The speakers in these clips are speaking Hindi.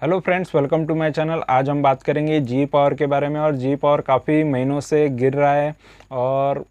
Hello friends, welcome to my channel. आज हम बात करेंगे जी पावर के बारे में। और जी पावर काफ़ी महीनों से गिर रहा है और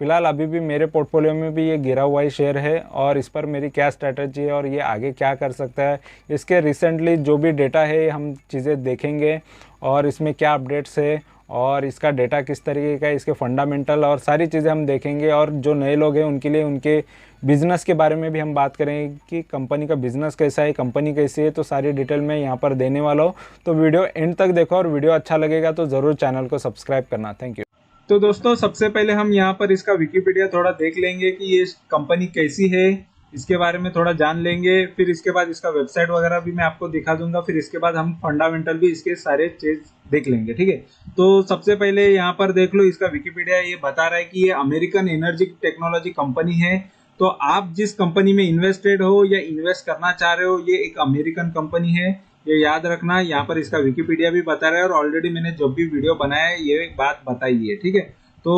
फिलहाल अभी भी मेरे पोर्टफोलियो में भी ये गिरा हुआ ही शेयर है। और इस पर मेरी क्या स्ट्रैटेजी है और ये आगे क्या कर सकता है, इसके रिसेंटली जो भी डेटा है हम चीज़ें देखेंगे और इसमें क्या अपडेट्स है और इसका डेटा किस तरीके का है, इसके फंडामेंटल और सारी चीज़ें हम देखेंगे। और जो नए लोग हैं उनके लिए उनके बिज़नेस के बारे में भी हम बात करेंगे कि कंपनी का बिज़नेस कैसा है, कंपनी कैसी है। तो सारी डिटेल मैं यहाँ पर देने वाला हूँ, तो वीडियो एंड तक देखो और वीडियो अच्छा लगेगा तो ज़रूर चैनल को सब्सक्राइब करना। Thank you. तो दोस्तों, सबसे पहले हम यहाँ पर इसका विकिपीडिया थोड़ा देख लेंगे कि ये कंपनी कैसी है, इसके बारे में थोड़ा जान लेंगे। फिर इसके बाद इसका वेबसाइट वगैरह भी मैं आपको दिखा दूंगा। फिर इसके बाद हम फंडामेंटल भी इसके सारे चीज देख लेंगे, ठीक है। तो सबसे पहले यहाँ पर देख लो, इसका विकिपीडिया ये बता रहा है कि ये अमेरिकन एनर्जी टेक्नोलॉजी कंपनी है। तो आप जिस कंपनी में इन्वेस्टेड हो या इन्वेस्ट करना चाह रहे हो, ये एक अमेरिकन कंपनी है, ये याद रखना। यहाँ पर इसका विकिपीडिया भी बता रहा है और ऑलरेडी मैंने जब भी वीडियो बनाया है ये बात बताई है, ठीक है। तो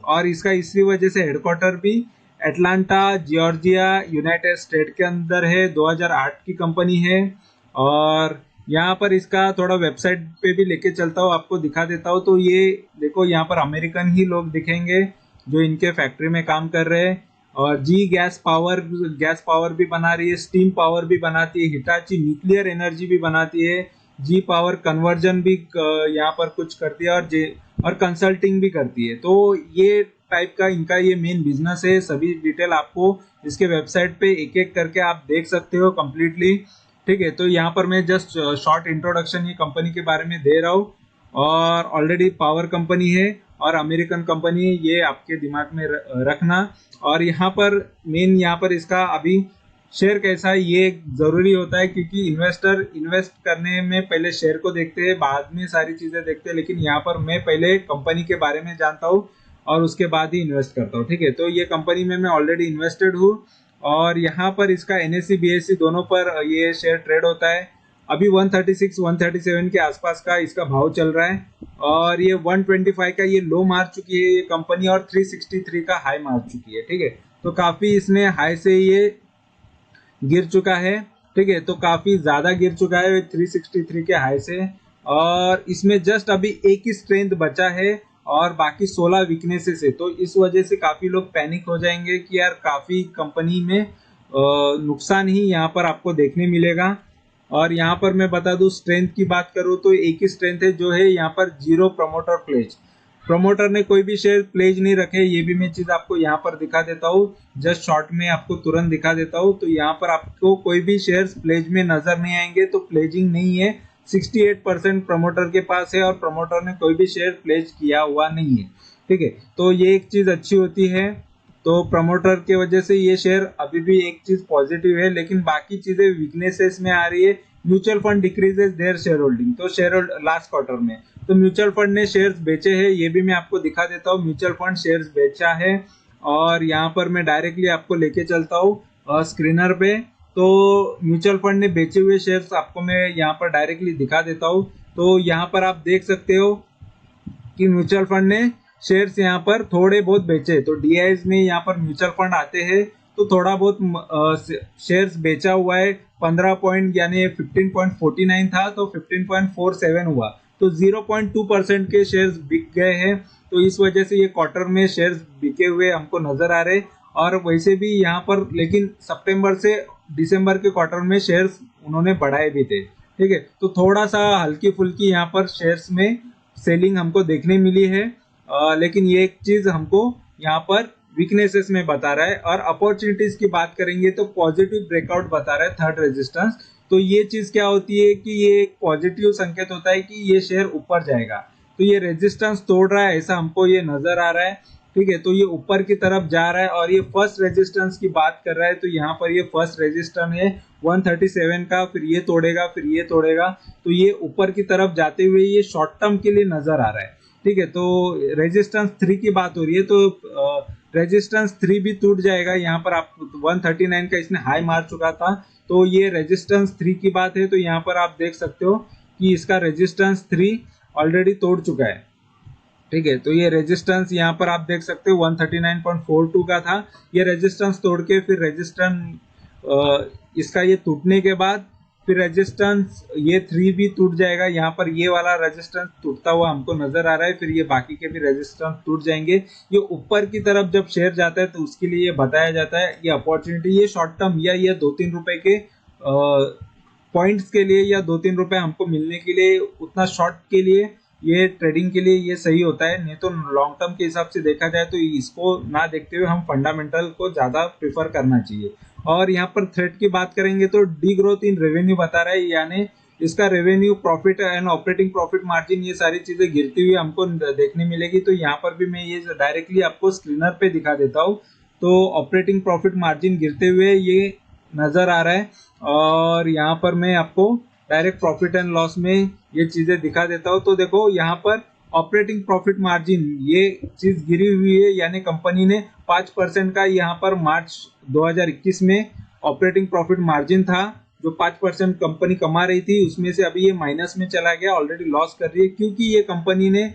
और इसका इसी वजह से हेडक्वार्टर भी एटलांटा जॉर्जिया यूनाइटेड स्टेट के अंदर है। 2008 की कंपनी है। और यहाँ पर इसका थोड़ा वेबसाइट पे भी लेके चलता हूँ, आपको दिखा देता हूँ। तो ये देखो, यहाँ पर अमेरिकन ही लोग दिखेंगे जो इनके फैक्ट्री में काम कर रहे हैं। और जी गैस पावर भी बना रही है, स्टीम पावर भी बनाती है, हिटाची न्यूक्लियर एनर्जी भी बनाती है, जी पावर कन्वर्जन भी यहाँ पर कुछ करती है और कंसल्टिंग भी करती है। तो ये टाइप का इनका ये मेन बिजनेस है। सभी डिटेल आपको इसके वेबसाइट पे एक एक करके आप देख सकते हो कंप्लीटली, ठीक है। तो यहाँ पर मैं जस्ट शॉर्ट इंट्रोडक्शन ये कंपनी के बारे में दे रहा हूँ। और ऑलरेडी पावर कंपनी है और अमेरिकन कंपनी, ये आपके दिमाग में रखना। और यहाँ पर मेन यहाँ पर इसका अभी शेयर कैसा है ये जरूरी होता है, क्योंकि इन्वेस्टर इन्वेस्ट करने में पहले शेयर को देखते हैं, बाद में सारी चीजें देखते हैं। लेकिन यहाँ पर मैं पहले कंपनी के बारे में जानता हूँ और उसके बाद ही इन्वेस्ट करता हूँ, ठीक है। तो ये कंपनी में मैं ऑलरेडी इन्वेस्टेड हूँ और यहाँ पर इसका NSE BSE दोनों पर ये शेयर ट्रेड होता है। अभी 136 137 के आसपास का इसका भाव चल रहा है और ये 125 का ये लो मार चुकी है ये कंपनी और 363 का हाई मार चुकी है, ठीक है। तो काफी इसने हाई से ये गिर चुका है, ठीक है। तो काफी ज्यादा गिर चुका है 363 के हाई से। और इसमें जस्ट अभी एक ही स्ट्रेंथ बचा है और बाकी 16 वीकनेसेस है। तो इस वजह से काफी लोग पैनिक हो जाएंगे कि यार काफी कंपनी में नुकसान ही यहाँ पर आपको देखने मिलेगा। और यहाँ पर मैं बता दूं, स्ट्रेंथ की बात करूं तो एक ही स्ट्रेंथ है जो है यहाँ पर जीरो प्रमोटर प्लेज। प्रमोटर ने कोई भी शेयर प्लेज नहीं रखे, ये भी मैं चीज आपको यहाँ पर दिखा देता हूँ। जस्ट शॉर्ट में आपको तुरंत दिखा देता हूँ। तो यहाँ पर आपको कोई भी शेयर प्लेज में नजर नहीं आएंगे, तो प्लेजिंग नहीं है। 68% प्रमोटर के पास है और प्रमोटर ने कोई भी शेयर प्लेज किया हुआ नहीं है, ठीक है। तो ये एक चीज अच्छी होती है। तो प्रमोटर के वजह से ये शेयर अभी भी एक चीज पॉजिटिव है, लेकिन बाकी चीजें वीकनेसेस में आ रही है। Mutual fund decreases their share holding. तो शेयर लास्ट क्वार्टर में तो म्यूचुअल फंड ने शेयर्स बेचे हैं, ये भी मैं आपको दिखा देता हूँ। म्यूचुअल फंड शेयर्स बेचा है और यहाँ पर मैं डायरेक्टली आपको लेके चलता हूँ स्क्रीनर पे। तो म्यूचुअल फंड ने बेचे हुए शेयर्स आपको मैं यहाँ पर डायरेक्टली दिखा देता हूँ। तो यहाँ पर आप देख सकते हो कि म्यूचुअल फंड ने शेयर्स यहाँ पर थोड़े बहुत बेचे। तो DIs में यहाँ पर म्यूचुअल फंड आते हैं तो थोड़ा बहुत शेयर्स बेचा हुआ है। 15 पॉइंट यानी 15.49 था तो 15.47 हुआ, तो 0.2% के शेयर्स बिक गए हैं। तो इस वजह से ये क्वार्टर में शेयर्स बिके हुए हमको नजर आ रहे। और वैसे भी यहाँ पर लेकिन सितंबर से दिसंबर के क्वार्टर में शेयर्स उन्होंने बढ़ाए भी थे, ठीक है। तो थोड़ा सा हल्की फुल्की यहाँ पर शेयर्स में सेलिंग हमको देखने मिली है। लेकिन ये एक चीज हमको यहाँ पर वीकनेसेस में बता रहा है। और अपॉर्चुनिटीज की बात करेंगे तो पॉजिटिव ब्रेकआउट बता रहा है, थर्ड रेजिस्टेंस। तो ये चीज क्या होती है कि ये एक पॉजिटिव संकेत होता है कि ये शेयर ऊपर जाएगा। तो ये रेजिस्टेंस तोड़ रहा है ऐसा हमको ये नजर आ रहा है, ठीक है। तो ये ऊपर की तरफ जा रहा है और ये फर्स्ट रेजिस्टेंस की बात कर रहा है। तो यहाँ पर ये फर्स्ट रेजिस्टेंस है 137 का, फिर ये तोड़ेगा, फिर ये तोड़ेगा। तो ये ऊपर की तरफ जाते हुए ये शॉर्ट टर्म के लिए नजर आ रहा है, ठीक है। तो रेजिस्टेंस 3 की बात हो रही है, तो रेजिस्टेंस 3 भी टूट जाएगा। यहाँ पर आप 139 का इसने हाई मार चुका था, तो ये रेजिस्टेंस 3 की बात है। तो यहाँ पर आप देख सकते हो कि इसका रेजिस्टेंस 3 ऑलरेडी तोड़ चुका है, ठीक है। तो ये रेजिस्टेंस यहाँ पर आप देख सकते हो 139.42 का था। ये रेजिस्टेंस तोड़ के फिर रेजिस्टेंस इसका ये टूटने के बाद फिर रेजिस्टेंस ये 3 भी टूट जाएगा, यहाँ पर ये वाला रेजिस्टेंस टूटता हुआ हमको नजर आ रहा है। फिर ये बाकी के भी रेजिस्टेंस टूट जाएंगे। ये ऊपर की तरफ जब शेयर जाता है तो उसके लिए ये बताया जाता है ये अपॉर्चुनिटी, ये शॉर्ट टर्म या ये 2-3 रुपए के पॉइंट्स के लिए या 2-3 रुपए हमको मिलने के लिए, उतना शॉर्ट के लिए, ये ट्रेडिंग के लिए ये सही होता है। नहीं तो लॉन्ग टर्म के हिसाब से देखा जाए तो इसको ना देखते हुए हम फंडामेंटल को ज्यादा प्रेफर करना चाहिए। और यहाँ पर थ्रेट की बात करेंगे तो डी ग्रोथ इन रेवेन्यू बता रहा है, यानी इसका revenue, profit and operating profit margin, ये सारी चीजें गिरती हुई हमको देखने मिलेगी। तो यहाँ पर भी मैं ये डायरेक्टली आपको स्क्रीनर पे दिखा देता हूँ। तो ऑपरेटिंग प्रॉफिट मार्जिन गिरते हुए ये नजर आ रहा है। और यहाँ पर मैं आपको डायरेक्ट प्रॉफिट एंड लॉस में ये चीजें दिखा देता हूँ। तो देखो यहाँ पर ऑपरेटिंग प्रॉफिट मार्जिन ये चीज गिरी हुई है, यानी कंपनी ने 5% का यहाँ पर मार्च 2021 में ऑपरेटिंग प्रॉफिट मार्जिन था, जो 5% कंपनी कमा रही थी, उसमें से अभी ये माइनस में चला गया, ऑलरेडी लॉस कर रही है। क्योंकि ये कंपनी ने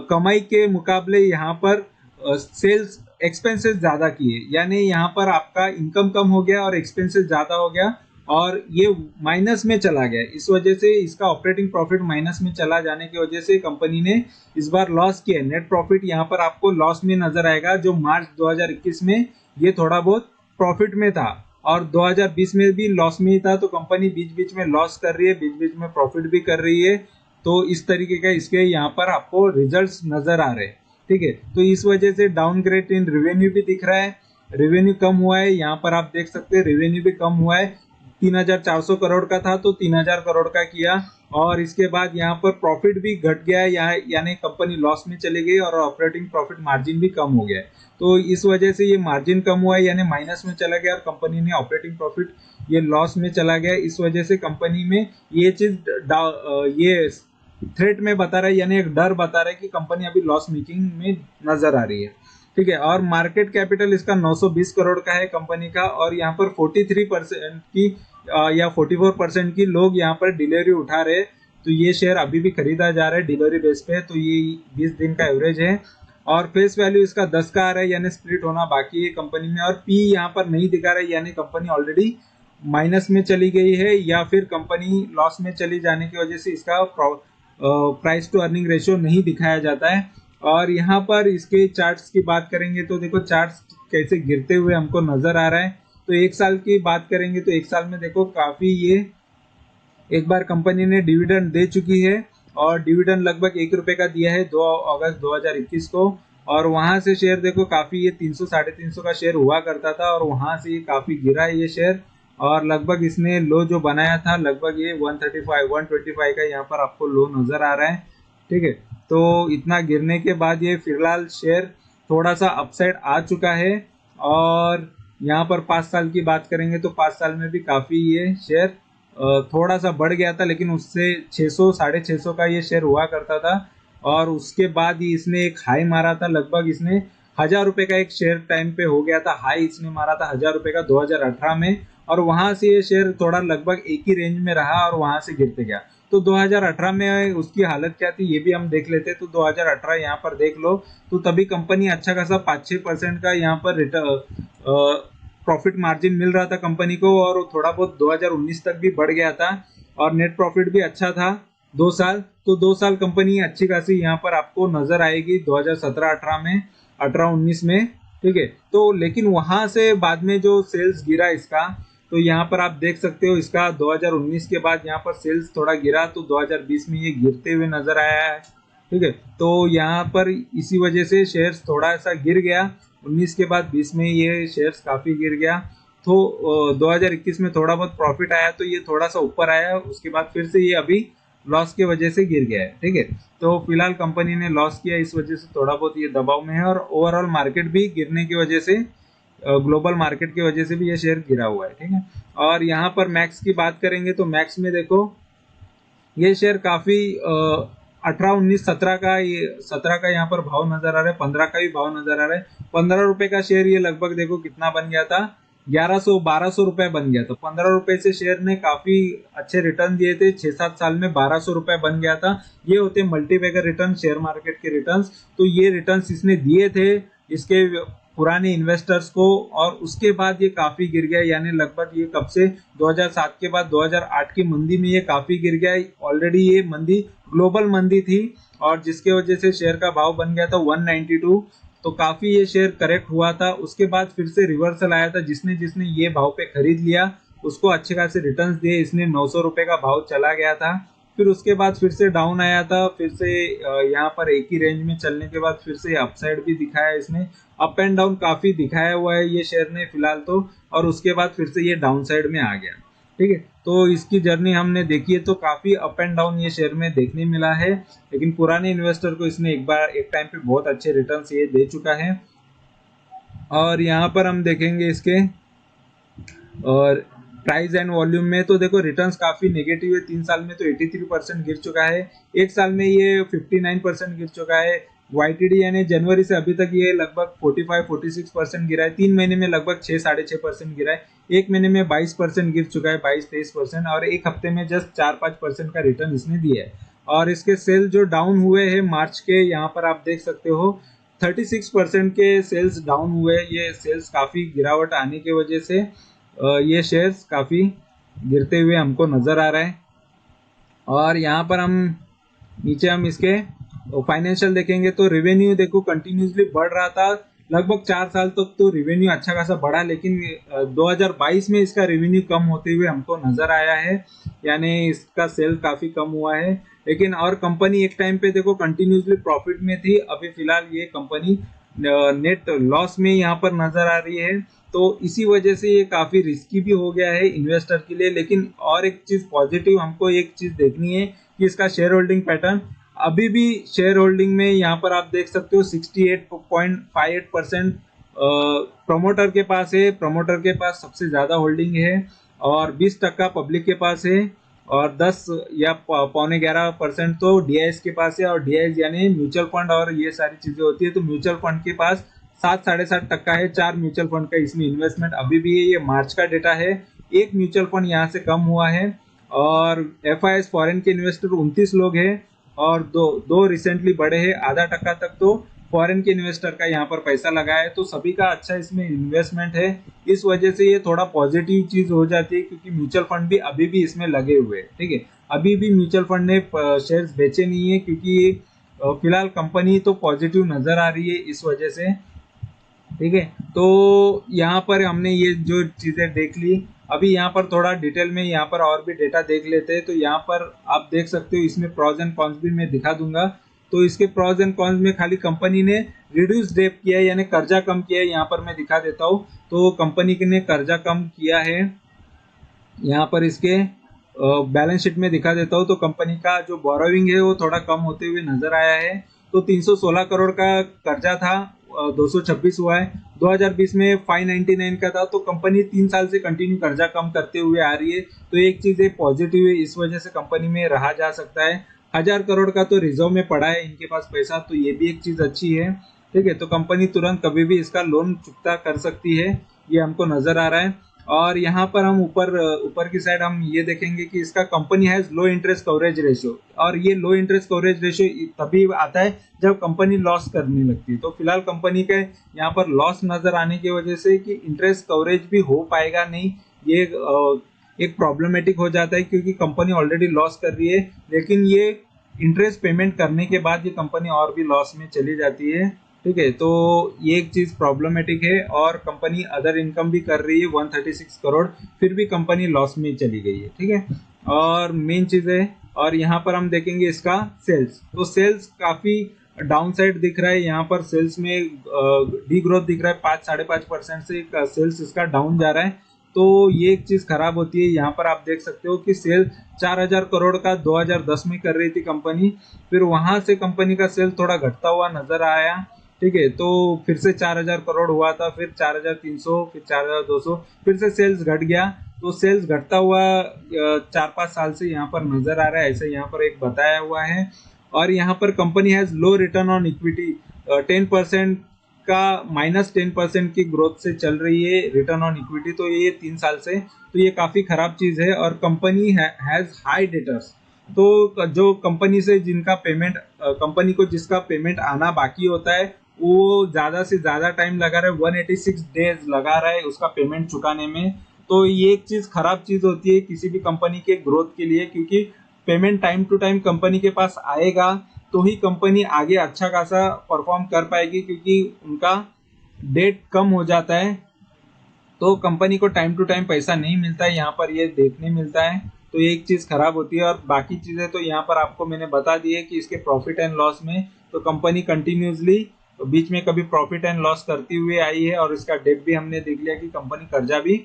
कमाई के मुकाबले यहाँ पर सेल्स एक्सपेंसेस ज्यादा किए, यानी यहाँ पर आपका इनकम कम हो गया और एक्सपेंसेस ज्यादा हो गया और ये माइनस में चला गया। इस वजह से इसका ऑपरेटिंग प्रॉफिट माइनस में चला जाने की वजह से कंपनी ने इस बार लॉस किया। नेट प्रॉफिट यहाँ पर आपको लॉस में नजर आएगा, जो मार्च 2021 में ये थोड़ा बहुत प्रॉफिट में था और 2020 में भी लॉस में ही था। तो कंपनी बीच बीच में लॉस कर रही है, बीच बीच में प्रॉफिट भी कर रही है। तो इस तरीके का इसके यहाँ पर आपको रिजल्ट्स नजर आ रहे हैं, ठीक है। तो इस वजह से डाउनग्रेड इन रेवेन्यू भी दिख रहा है, रेवेन्यू कम हुआ है, यहाँ पर आप देख सकते हैं रेवेन्यू भी कम हुआ है। 3,400 करोड़ का था तो 3,000 करोड़ का किया। और इसके बाद यहाँ पर प्रॉफिट भी घट गया है, यानी कंपनी लॉस में चली गई और ऑपरेटिंग प्रॉफिट मार्जिन भी कम हो गया है। तो इस वजह से ये मार्जिन कम हुआ है, यानी माइनस में चला गया और कंपनी ने ऑपरेटिंग प्रॉफिट ये लॉस में चला गया। इस वजह से कंपनी में ये चीज ये थ्रेट में बता रहा है, यानी एक डर बता रहा है कि कंपनी अभी लॉस मेकिंग में नजर आ रही है, ठीक है। और मार्केट कैपिटल इसका 920 करोड़ का है कंपनी का। और यहाँ पर 43% की या 44% की लोग यहाँ पर डिलीवरी उठा रहे हैं। तो ये शेयर अभी भी खरीदा जा रहा है डिलीवरी बेस पे। तो ये 20 दिन का एवरेज है और फेस वैल्यू इसका 10 का आ रहा है, यानी स्प्लिट होना बाकी है कंपनी में। और पी यहाँ पर नहीं दिखा रहा है, यानी कंपनी ऑलरेडी माइनस में चली गई है या फिर कंपनी लॉस में चली जाने की वजह से इसका प्राइस टू अर्निंग रेशियो नहीं दिखाया जाता है। और यहाँ पर इसके चार्ट्स की बात करेंगे तो देखो चार्ट्स कैसे गिरते हुए हमको नजर आ रहा है। तो एक साल की बात करेंगे तो एक साल में देखो काफी ये एक बार कंपनी ने डिविडेंड दे चुकी है और डिविडेंड लगभग 1 रुपए का दिया है 2 अगस्त 2021 को। और वहां से शेयर देखो काफी ये 300 350 का शेयर हुआ करता था और वहां से ये काफी गिरा है ये शेयर। और लगभग इसने लो जो बनाया था लगभग ये 135 125 का यहाँ पर आपको लो नजर आ रहा है, ठीक है। तो इतना गिरने के बाद ये फिलहाल शेयर थोड़ा सा अपसाइड आ चुका है। और यहाँ पर 5 साल की बात करेंगे तो 5 साल में भी काफी ये शेयर थोड़ा सा बढ़ गया था, लेकिन उससे 600 650 का ये शेयर हुआ करता था। और उसके बाद ही इसने एक हाई मारा था, लगभग इसने 1,000 रुपए का एक शेयर टाइम पे हो गया था, हाई इसने मारा था 1,000 रुपए का 2018 में। और वहां से ये शेयर थोड़ा लगभग एक ही रेंज में रहा और वहां से गिरते गया। तो 2018 में उसकी हालत क्या थी ये भी हम देख लेते। तो 2018 यहाँ पर देख लो तो तभी कंपनी अच्छा खासा 5-6% का यहाँ पर प्रॉफिट मार्जिन मिल रहा था कंपनी को और थोड़ा बहुत 2019 तक भी बढ़ गया था और नेट प्रॉफिट भी अच्छा था 2 साल। तो 2 साल कंपनी अच्छी खासी यहाँ पर आपको नजर आएगी 2017-18 में, 18-19 में, ठीक है। तो लेकिन वहां से बाद में जो सेल्स गिरा इसका, तो यहाँ पर आप देख सकते हो इसका 2019 के बाद यहाँ पर सेल्स थोड़ा गिरा तो 2020 में ये गिरते हुए नजर आया है, ठीक है। तो यहाँ पर इसी वजह से शेयर्स थोड़ा सा गिर गया 19 के बाद 20 में ये शेयर्स काफी गिर गया। तो 2021 में थोड़ा बहुत प्रॉफिट आया तो ये थोड़ा सा ऊपर आया, उसके बाद फिर से ये अभी लॉस की वजह से गिर गया है, ठीक है। तो फिलहाल कंपनी ने लॉस किया, इस वजह से थोड़ा बहुत ये दबाव में है और ओवरऑल मार्केट भी गिरने की वजह से, ग्लोबल मार्केट की वजह से भी ये शेयर गिरा हुआ है, ठीक है। और यहाँ पर मैक्स की बात करेंगे तो मैक्स में देखो ये शेयर काफी 18, 19, 17 का, ये 17 का यहाँ पर भाव नजर आ रहा है, 15 का भी भाव नजर आ रहा है। 15 रुपए का शेयर ये लगभग देखो कितना बन गया था, 1100-1200 रुपए बन गया था। 15 रुपए से शेयर ने काफी अच्छे रिटर्न दिए थे, 6-7 साल में 1200 रुपए बन गया था। ये होते मल्टीबैगर रिटर्न, शेयर मार्केट के रिटर्न। तो ये रिटर्न इसने दिए थे, इसके पुराने इन्वेस्टर्स को, और उसके बाद ये काफी गिर गया, यानी लगभग ये कब से 2007 के बाद 2008 की मंदी में ये काफी गिर गया। ऑलरेडी ये मंदी ग्लोबल मंदी थी और जिसके वजह से शेयर का भाव बन गया था 192, तो काफी ये शेयर करेक्ट हुआ था। उसके बाद फिर से रिवर्सल आया था, जिसने जिसने ये भाव पे खरीद लिया उसको अच्छे खासे रिटर्न्स दिए, इसने 900 रुपए का भाव चला गया था। फिर उसके बाद फिर से डाउन आया था, फिर से यहाँ पर एक ही रेंज में चलने के बाद फिर से अपसाइड भी दिखाया इसने, अप एंड डाउन काफी दिखाया हुआ है ये शेयर ने फिलहाल तो, और उसके बाद फिर से ये डाउन साइड में आ गया। ठीक है, तो इसकी जर्नी हमने देखी है तो काफी अप एंड डाउन ये शेयर में देखने मिला है, लेकिन पुराने इन्वेस्टर को इसने एक टाइम पे बहुत अच्छे रिटर्न्स ये दे चुका है। और यहाँ पर हम देखेंगे इसके और प्राइस एंड वॉल्यूम में, तो देखो रिटर्न्स काफी नेगेटिव है। 3 साल में तो 83% गिर चुका है, एक साल में ये 59% गिर चुका है। YTD यानी जनवरी से अभी तक ये लगभग 45-46% गिरा है। 3 महीने में लगभग 6-6.5% गिरा है। एक महीने में 22% गिर चुका है, 22-23%, और एक हफ्ते में जस्ट 4-5% का रिटर्न इसने दिया है। और इसके सेल जो डाउन हुए हैं मार्च के, यहाँ पर आप देख सकते हो 36% के सेल्स डाउन हुए। ये सेल्स काफी गिरावट आने की वजह से ये शेयर्स काफी गिरते हुए हमको नजर आ रहा है। और यहाँ पर नीचे हम इसके फाइनेंशियल देखेंगे तो रेवेन्यू देखो कंटिन्यूसली बढ़ रहा था, लगभग 4 साल तक तो रेवेन्यू अच्छा खासा बढ़ा, लेकिन 2022 में इसका रेवेन्यू कम होते हुए हमको नजर आया है, यानी इसका सेल काफी कम हुआ है। लेकिन और कंपनी एक टाइम पे देखो कंटिन्यूसली प्रॉफिट में थी, अभी फिलहाल ये कंपनी नेट लॉस में यहाँ पर नजर आ रही है। तो इसी वजह से ये काफी रिस्की भी हो गया है इन्वेस्टर के लिए। लेकिन और एक चीज पॉजिटिव हमको एक चीज देखनी है कि इसका शेयर होल्डिंग पैटर्न अभी भी शेयर होल्डिंग में यहाँ पर आप देख सकते हो 68.58% प्रमोटर के पास है, प्रमोटर के पास सबसे ज्यादा होल्डिंग है, और 20% पब्लिक के पास है, और 10 या 10.25% तो DIS के पास है। और DIS यानी म्यूचुअल फंड और ये सारी चीजें होती है, तो म्यूचुअल फंड के पास 7-7.5% है। 4 म्यूचुअल फंड का इसमें इन्वेस्टमेंट अभी भी है, ये मार्च का डेटा है। एक म्यूचुअल फंड यहाँ से कम हुआ है, और FIS फॉरेन के इन्वेस्टर 29 लोग हैं, और दो रिसेंटली बढ़े हैं, आधा टक्का तक तो फॉरेन के इन्वेस्टर का यहाँ पर पैसा लगा है। तो सभी का अच्छा इसमें इन्वेस्टमेंट है, इस वजह से ये थोड़ा पॉजिटिव चीज हो जाती है, क्योंकि म्यूचुअल फंड भी अभी भी इसमें लगे हुए हैं। ठीक है, अभी भी म्यूचुअल फंड ने शेयर्स बेचे नहीं है, क्योंकि फिलहाल कंपनी तो पॉजिटिव नजर आ रही है इस वजह से। ठीक है, तो यहाँ पर हमने ये जो चीजें देख ली, अभी यहाँ पर थोड़ा डिटेल में यहाँ पर और भी डेटा देख लेते हैं। तो यहाँ पर आप देख सकते हो इसमें प्रॉज एंड कॉन्स भी मैं दिखा दूंगा। तो इसके प्रॉज एंड कॉन्स में खाली कंपनी ने रिड्यूस डेट किया है, यानी कर्जा कम किया है, यहाँ पर मैं दिखा देता हूँ। तो कंपनी ने कर्जा कम किया है, यहाँ पर इसके बैलेंस शीट में दिखा देता हूँ। तो कंपनी का जो बोरोविंग है वो थोड़ा कम होते हुए नजर आया है। तो 316 करोड़ का कर्जा था, 226 हुआ है। 2020 में 599 का था। तो कंपनी 3 साल से कंटिन्यू कर्जा कम करते हुए आ रही है। तो एक चीज है पॉजिटिव है, इस वजह से कंपनी में रहा जा सकता है। 1000 करोड़ का तो रिजर्व में पड़ा है इनके पास पैसा, तो ये भी एक चीज अच्छी है। ठीक है, तो कंपनी तुरंत कभी भी इसका लोन चुकता कर सकती है, ये हमको नजर आ रहा है। और यहाँ पर हम ऊपर की साइड हम ये देखेंगे कि इसका company has low interest coverage ratio, और ये लो इंटरेस्ट कवरेज रेशियो तभी आता है जब कंपनी लॉस करने लगती है। तो फिलहाल कंपनी के यहाँ पर लॉस नजर आने की वजह से कि इंटरेस्ट कवरेज भी हो पाएगा नहीं, ये एक प्रॉब्लमेटिक हो जाता है, क्योंकि कंपनी ऑलरेडी लॉस कर रही है, लेकिन ये इंटरेस्ट पेमेंट करने के बाद ये कंपनी और भी लॉस में चली जाती है। ठीक है, तो ये एक चीज प्रॉब्लमेटिक है। और कंपनी अदर इनकम भी कर रही है 136 करोड़, फिर भी कंपनी लॉस में चली गई है। ठीक है, और मेन चीज है, और यहाँ पर हम देखेंगे इसका सेल्स। तो सेल्स काफी डाउन साइड दिख रहा है, यहाँ पर सेल्स में डी ग्रोथ दिख रहा है, 5-5.5% से सेल्स इसका डाउन जा रहा है। तो ये एक चीज खराब होती है। यहाँ पर आप देख सकते हो कि सेल 4000 करोड़ का 2010 में कर रही थी कंपनी, फिर वहां से कंपनी का सेल थोड़ा घटता हुआ नजर आया। ठीक है, तो फिर से 4000 करोड़ हुआ था, फिर 4300, फिर 4200, फिर से सेल्स घट गया। तो सेल्स घटता हुआ 4-5 साल से यहाँ पर नजर आ रहा है, ऐसे यहाँ पर एक बताया हुआ है। और यहाँ पर company has low return on equity, 10% का -10% की ग्रोथ से चल रही है रिटर्न ऑन इक्विटी, तो ये 3 साल से, तो ये काफी खराब चीज है। और कंपनी हैज हाई डेटर्स, तो जो कंपनी से जिनका पेमेंट, कंपनी को जिसका पेमेंट आना बाकी होता है वो ज्यादा से ज्यादा टाइम लगा रहा है, 186 डेज लगा रहा है उसका पेमेंट चुकाने में। तो ये एक चीज खराब चीज होती है किसी भी कंपनी के ग्रोथ के लिए, क्योंकि payment time to time company के पास आएगा तो ही कंपनी आगे अच्छा खासा परफॉर्म कर पाएगी, क्योंकि उनका डेट कम हो जाता है तो कंपनी को टाइम टू टाइम पैसा नहीं मिलता है, यहाँ पर ये देखने मिलता है। तो ये एक चीज खराब होती है। और बाकी चीजें तो यहाँ पर आपको मैंने बता दी है कि इसके प्रॉफिट एंड लॉस में तो कंपनी कंटिन्यूसली बीच में कभी प्रॉफिट एंड लॉस करती हुई आई है, और इसका डेट भी हमने देख लिया कि कंपनी कर्जा भी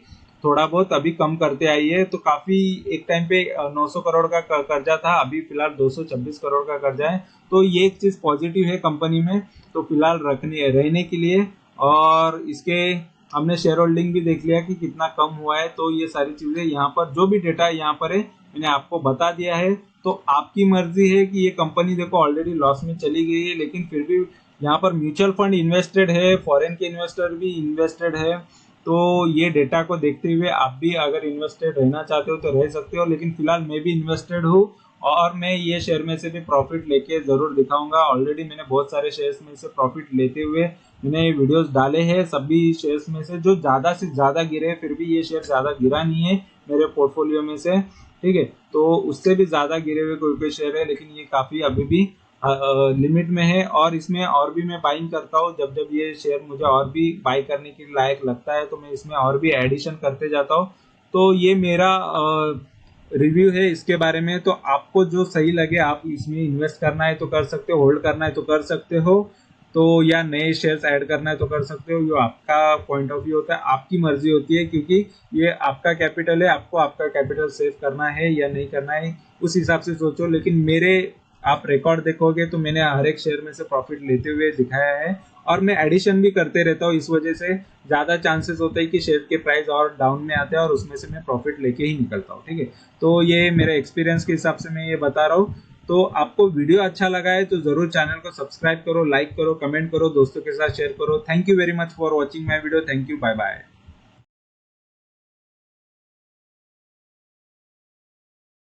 थोड़ा बहुत अभी कम करते आई है। तो काफी एक टाइम पे 900 करोड़ का कर्जा था, अभी फिलहाल 226 करोड़ का कर्जा है। तो ये एक चीज पॉजिटिव है कंपनी में, तो फिलहाल रहने के लिए। और इसके हमने शेयर होल्डिंग भी देख लिया कि कितना कम हुआ है। तो ये सारी चीजें यहाँ पर जो भी डेटा यहाँ पर है मैंने आपको बता दिया है। तो आपकी मर्जी है कि ये कंपनी देखो ऑलरेडी लॉस में चली गई है, लेकिन फिर भी यहाँ पर म्यूचुअल फंड इन्वेस्टेड है, फॉरेन के इन्वेस्टर भी इन्वेस्टेड है। तो ये डेटा को देखते हुए आप भी अगर इन्वेस्टेड रहना चाहते हो तो रह सकते हो, लेकिन फिलहाल मैं भी इन्वेस्टेड हूँ और मैं ये शेयर में से भी प्रॉफिट लेके जरूर दिखाऊंगा। ऑलरेडी मैंने बहुत सारे शेयर्स में से प्रॉफिट लेते हुए मैंने वीडियोस डाले हैं। सभी शेयर्स में से जो ज्यादा से ज्यादा गिरे, फिर भी ये शेयर ज्यादा गिरा नहीं है मेरे पोर्टफोलियो में से, ठीक है। तो उससे भी ज्यादा गिरे हुए कोई कोई शेयर है, लेकिन ये काफी अभी भी लिमिट में है। और इसमें और भी मैं बाइंग करता हूँ, जब जब ये शेयर मुझे और भी बाई करने के लायक लगता है तो मैं इसमें और भी एडिशन करते जाता हूँ। तो ये मेरा रिव्यू है इसके बारे में। तो आपको जो सही लगे, आप इसमें इन्वेस्ट करना है तो कर सकते हो, होल्ड करना है तो कर सकते हो, तो या नए शेयर्स ऐड करना है तो कर सकते हो। ये आपका पॉइंट ऑफ व्यू होता है, आपकी मर्जी होती है, क्योंकि ये आपका कैपिटल है, आपको आपका कैपिटल सेव करना है या नहीं करना है उस हिसाब से सोचो। लेकिन मेरे आप रिकॉर्ड देखोगे तो मैंने हर एक शेयर में से प्रॉफिट लेते हुए दिखाया है, और मैं एडिशन भी करते रहता हूँ। इस वजह से ज्यादा चांसेस होता है कि शेयर के प्राइस और डाउन में आते हैं और उसमें से मैं प्रॉफिट लेके ही निकलता हूँ, ठीक है। तो ये मेरे एक्सपीरियंस के हिसाब से मैं ये बता रहा हूँ। तो आपको वीडियो अच्छा लगा है तो जरूर चैनल को सब्सक्राइब करो, लाइक करो, कमेंट करो, दोस्तों के साथ शेयर करो। Thank you very much for watching my video. Thank you, bye bye.